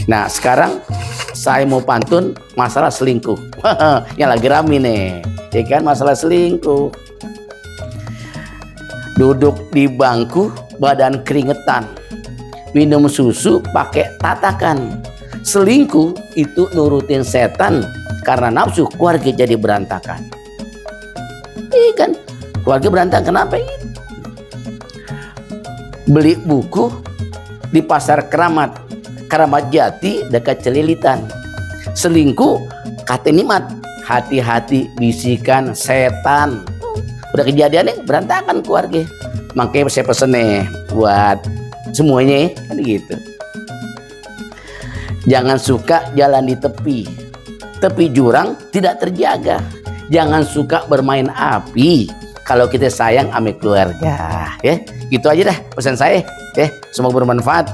Nah sekarang saya mau pantun masalah selingkuh. Yang lagi rame nih, ya kan, masalah selingkuh. Duduk di bangku badan keringetan, minum susu pakai tatakan. Selingkuh itu nurutin setan, karena nafsu keluarga jadi berantakan. Iya kan, keluarga berantakan kenapa itu? Beli buku di pasar Keramat Jati dekat Celilitan. Selingkuh kata nikmat, hati-hati bisikan setan. Udah kejadian nih, berantakan keluarga. Makanya saya pesen nih buat semuanya kan gitu. Jangan suka jalan di tepi jurang tidak terjaga. Jangan suka bermain api kalau kita sayang sama keluarga, ya. Gitu aja dah pesan saya, ya. Semoga bermanfaat.